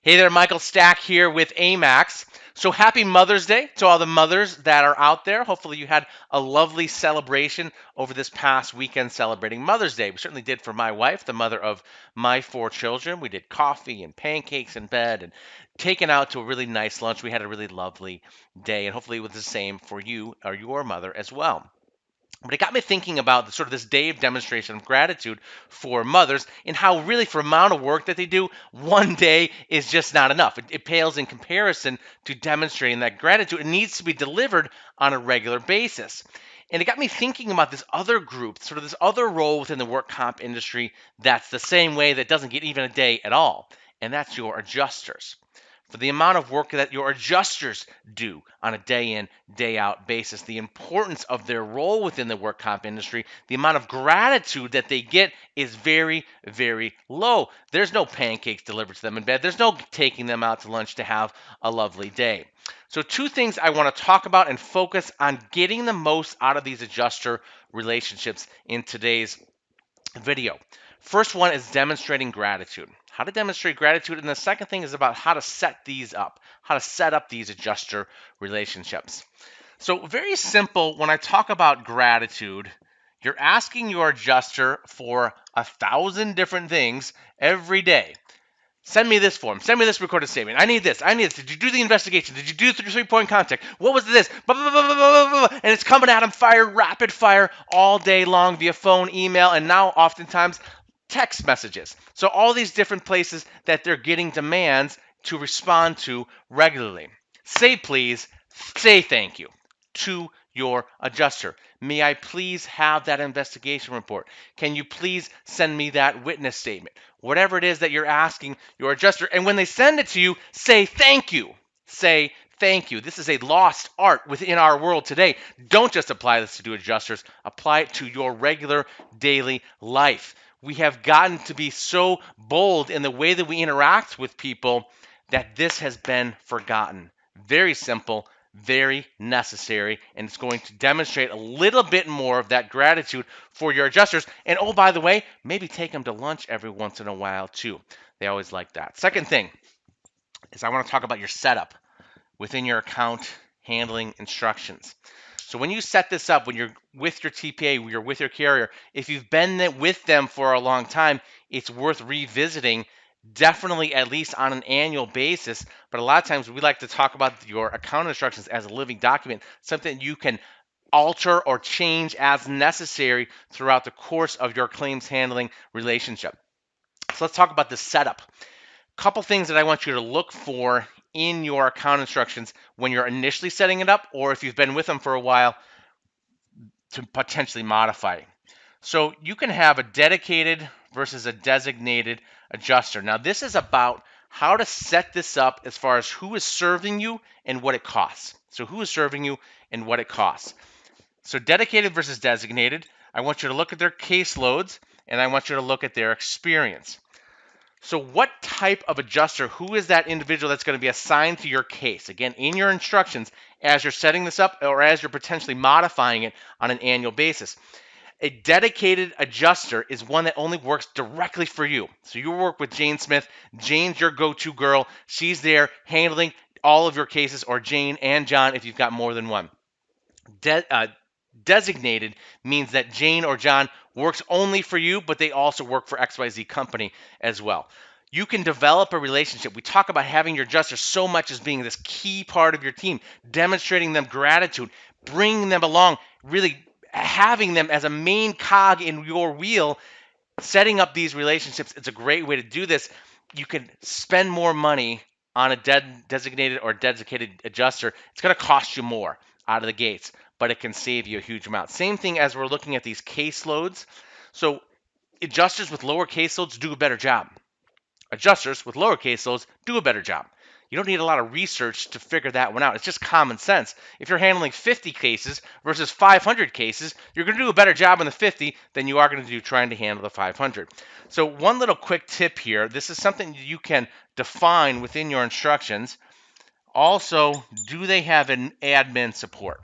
Hey there, Michael Stack here with Amaxx. So happy Mother's Day to all the mothers that are out there. Hopefully you had a lovely celebration over this past weekend celebrating Mother's Day. We certainly did for my wife, the mother of my 4 children. We did coffee and pancakes in bed and taken out to a really nice lunch. We had a really lovely day, and hopefully it was the same for you or your mother as well. But it got me thinking about sort of this day of demonstration of gratitude for mothers and how really for the amount of work that they do, one day is just not enough. It pales in comparison to demonstrating that gratitude. It needs to be delivered on a regular basis. And it got me thinking about this other group, sort of this other role within the work comp industry that's the same way that doesn't get even a day at all. And that's your adjusters. For the amount of work that your adjusters do on a day in, day out basis, the importance of their role within the work comp industry, the amount of gratitude that they get is very, very low. There's no pancakes delivered to them in bed. There's no taking them out to lunch to have a lovely day. So, two things I want to talk about and focus on getting the most out of these adjuster relationships in today's video. First one is demonstrating gratitude. How to demonstrate gratitude. And the second thing is about how to set these up, how to set up these adjuster relationships. So, very simple. When I talk about gratitude, you're asking your adjuster for 1,000 different things every day. Send me this form. Send me this recorded statement. I need this. I need this. Did you do the investigation? Did you do the 3-point contact? What was this? Blah, blah, blah, blah, blah, blah. And it's coming at them rapid fire all day long via phone, email, and now oftentimes text messages. So all these different places that they're getting demands to respond to regularly. Say please, say thank you to your adjuster. May I please have that investigation report? Can you please send me that witness statement? Whatever it is that you're asking your adjuster. And when they send it to you, say thank you. Say thank you. This is a lost art within our world today. Don't just apply this to do adjusters, apply it to your regular daily life. We have gotten to be so bold in the way that we interact with people that this has been forgotten. Very simple, very necessary, and it's going to demonstrate a little bit more of that gratitude for your adjusters. And oh, by the way, maybe take them to lunch every once in a while too. They always like that. Second thing is I want to talk about your setup within your account handling instructions. So when you set this up, when you're with your TPA, when you're with your carrier, if you've been with them for a long time, it's worth revisiting, definitely at least on an annual basis. But a lot of times we like to talk about your account instructions as a living document, something you can alter or change as necessary throughout the course of your claims handling relationship. So let's talk about the setup. Couple things that I want you to look for in your account instructions when you're initially setting it up, or if you've been with them for a while, to potentially modify. So you can have a dedicated versus a designated adjuster. Now this is about how to set this up as far as who is serving you and what it costs. So who is serving you and what it costs. So dedicated versus designated, I want you to look at their caseloads and I want you to look at their experience. So what type of adjuster, who is that individual that's going to be assigned to your case? Again, in your instructions, as you're setting this up or as you're potentially modifying it on an annual basis. A dedicated adjuster is one that only works directly for you. So you work with Jane Smith. Jane's your go-to girl. She's there handling all of your cases, or Jane and John if you've got more than one. Designated means that Jane or John works only for you, but they also work for XYZ company as well. You can develop a relationship. We talk about having your adjuster so much as being this key part of your team, demonstrating them gratitude, bringing them along, really having them as a main cog in your wheel, setting up these relationships. It's a great way to do this. You can spend more money on a designated or dedicated adjuster. It's going to cost you more out of the gates, but it can save you a huge amount. Same thing as we're looking at these caseloads. So adjusters with lower caseloads do a better job. Adjusters with lower caseloads do a better job. You don't need a lot of research to figure that one out. It's just common sense. If you're handling 50 cases versus 500 cases, you're going to do a better job on the 50 than you are going to do trying to handle the 500. So one little quick tip here. This is something you can define within your instructions. Also, do they have an admin support?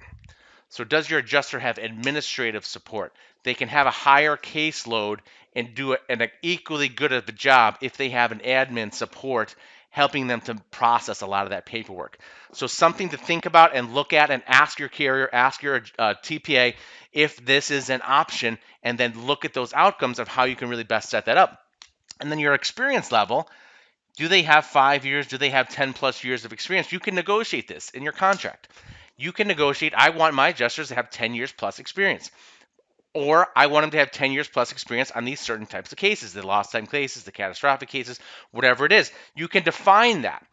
So does your adjuster have administrative support? They can have a higher caseload and do an equally good of a job if they have an admin support helping them to process a lot of that paperwork. So something to think about and look at, and ask your carrier, ask your TPA if this is an option, and then look at those outcomes of how you can really best set that up. And then your experience level. Do they have 5 years? Do they have 10 plus years of experience? You can negotiate this in your contract. You can negotiate, I want my adjusters to have 10 years plus experience. Or I want them to have 10 years plus experience on these certain types of cases, the lost time cases, the catastrophic cases, whatever it is. You can define that.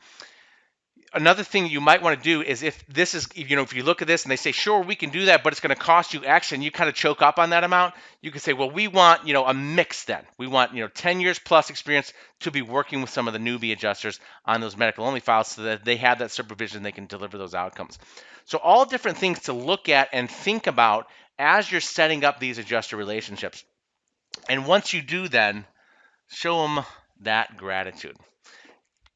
Another thing you might want to do is, if this is, if you look at this and they say, sure, we can do that, but it's going to cost you X, and you kind of choke up on that amount, you can say, well, we want, a mix then. We want, 10 years plus experience to be working with some of the newbie adjusters on those medical only files so that they have that supervision, they can deliver those outcomes. So all different things to look at and think about as you're setting up these adjuster relationships. And once you do, then show them that gratitude.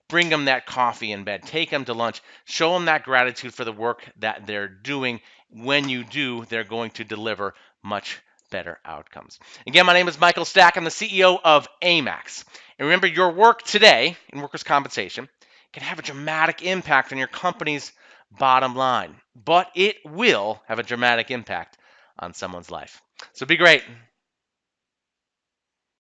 Bring them that coffee in bed, take them to lunch, show them that gratitude for the work that they're doing. When you do, they're going to deliver much better outcomes. Again, my name is Michael Stack. I'm the CEO of Amaxx. And remember, your work today in workers' compensation can have a dramatic impact on your company's bottom line, but it will have a dramatic impact on someone's life. So be great.